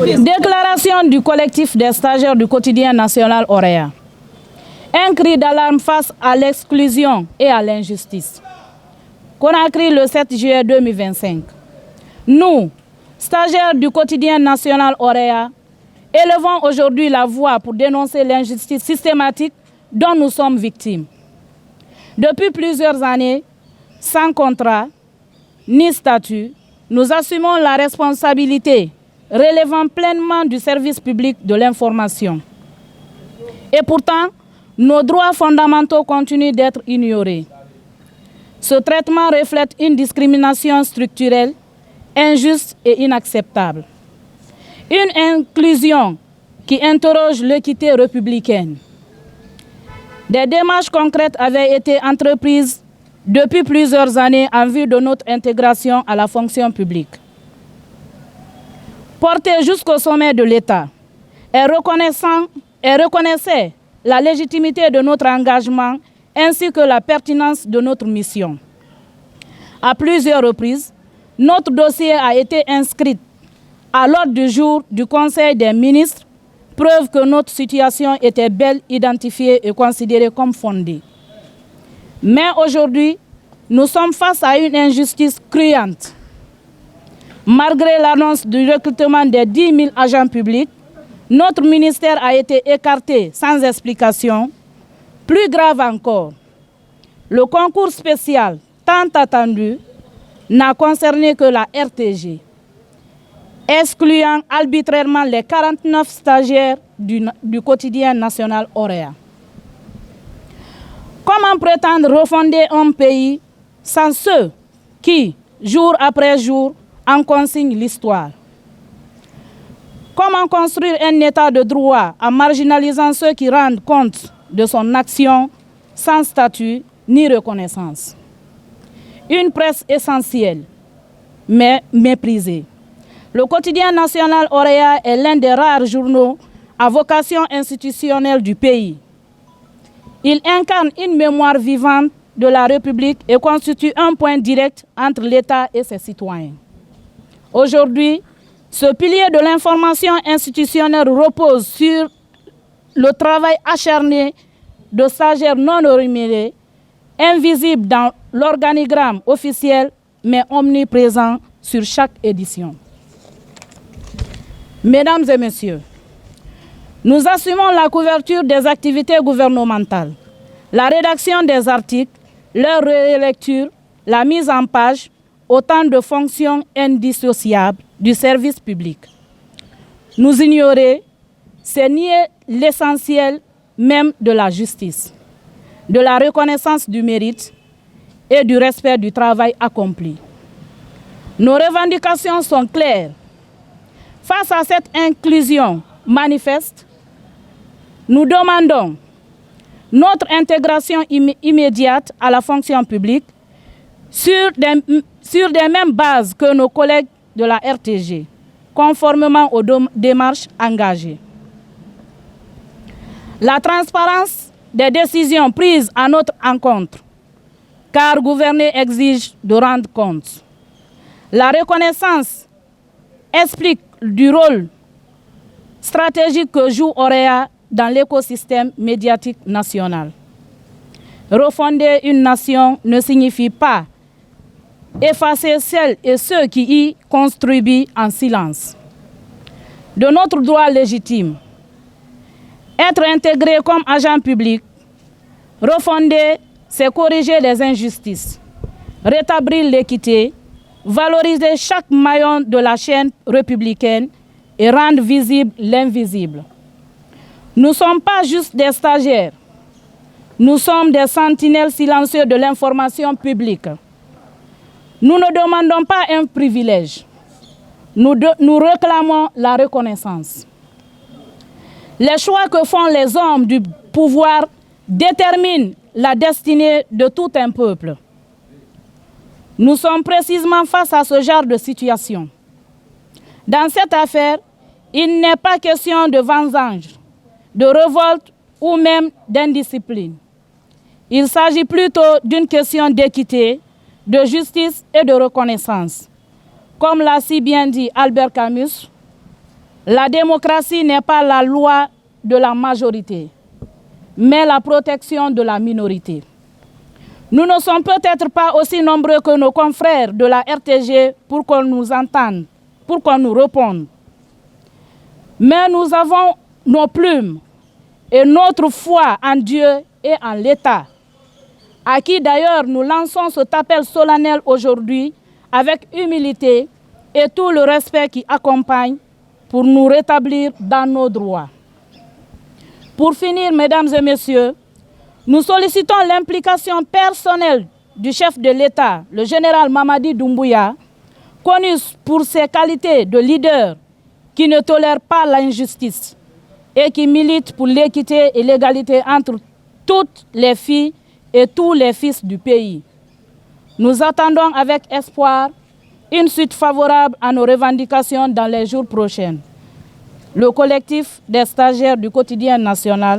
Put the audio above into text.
Déclaration du collectif des stagiaires du quotidien national Orea. Un cri d'alarme face à l'exclusion et à l'injustice. Conakry le 7 juillet 2025. Nous, stagiaires du quotidien national Orea, élevons aujourd'hui la voix pour dénoncer l'injustice systématique dont nous sommes victimes. Depuis plusieurs années, sans contrat ni statut, nous assumons la responsabilité relevant pleinement du service public de l'information. Et pourtant, nos droits fondamentaux continuent d'être ignorés. Ce traitement reflète une discrimination structurelle, injuste et inacceptable. Une inclusion qui interroge l'équité républicaine. Des démarches concrètes avaient été entreprises depuis plusieurs années en vue de notre intégration à la fonction publique. Portée jusqu'au sommet de l'État et reconnaissait la légitimité de notre engagement ainsi que la pertinence de notre mission. À plusieurs reprises, notre dossier a été inscrit à l'ordre du jour du Conseil des ministres, preuve que notre situation était belle identifiée et considérée comme fondée. Mais aujourd'hui, nous sommes face à une injustice cruante. Malgré l'annonce du recrutement des 10 000 agents publics, notre ministère a été écarté sans explication. Plus grave encore, le concours spécial tant attendu n'a concerné que la RTG, excluant arbitrairement les 49 stagiaires du quotidien national Orea. Comment prétendre refonder un pays sans ceux qui, jour après jour, en consignent l'histoire? Comment construire un état de droit en marginalisant ceux qui rendent compte de son action sans statut ni reconnaissance? Une presse essentielle, mais méprisée. Le quotidien national Orea est l'un des rares journaux à vocation institutionnelle du pays. Il incarne une mémoire vivante de la République et constitue un point direct entre l'État et ses citoyens. Aujourd'hui, ce pilier de l'information institutionnelle repose sur le travail acharné de stagiaires non rémunérés, invisibles dans l'organigramme officiel, mais omniprésents sur chaque édition. Mesdames et messieurs, nous assumons la couverture des activités gouvernementales, la rédaction des articles, leur relecture, la mise en page, autant de fonctions indissociables du service public. Nous ignorer, c'est nier l'essentiel même de la justice, de la reconnaissance du mérite et du respect du travail accompli. Nos revendications sont claires. Face à cette inclusion manifeste, nous demandons notre intégration immédiate à la fonction publique sur des mêmes bases que nos collègues de la RTG, conformément aux démarches engagées. La transparence des décisions prises à notre encontre, car gouverner exige de rendre compte. La reconnaissance explique du rôle stratégique que joue Orea dans l'écosystème médiatique national. Refonder une nation ne signifie pas effacer celles et ceux qui y contribuent en silence. De notre droit légitime, être intégré comme agent public, refonder, c'est corriger les injustices, rétablir l'équité, valoriser chaque maillon de la chaîne républicaine et rendre visible l'invisible. Nous ne sommes pas juste des stagiaires, nous sommes des sentinelles silencieux de l'information publique. Nous ne demandons pas un privilège, nous réclamons la reconnaissance. Les choix que font les hommes du pouvoir déterminent la destinée de tout un peuple. Nous sommes précisément face à ce genre de situation. Dans cette affaire, il n'est pas question de vengeance, de révolte ou même d'indiscipline. Il s'agit plutôt d'une question d'équité, de justice et de reconnaissance. Comme l'a si bien dit Albert Camus, La démocratie n'est pas la loi de la majorité, mais la protection de la minorité. Nous ne sommes peut-être pas aussi nombreux que nos confrères de la RTG pour qu'on nous entende, pour qu'on nous réponde. Mais nous avons nos plumes et notre foi en Dieu et en l'État, à qui d'ailleurs nous lançons cet appel solennel aujourd'hui avec humilité et tout le respect qui accompagne pour nous rétablir dans nos droits. Pour finir, mesdames et messieurs, nous sollicitons l'implication personnelle du chef de l'État, le général Mamadi Doumbouya, connu pour ses qualités de leader qui ne tolère pas l'injustice et qui milite pour l'équité et l'égalité entre toutes les filles et tous les fils du pays. Nous attendons avec espoir une suite favorable à nos revendications dans les jours prochains. Le collectif des stagiaires du quotidien national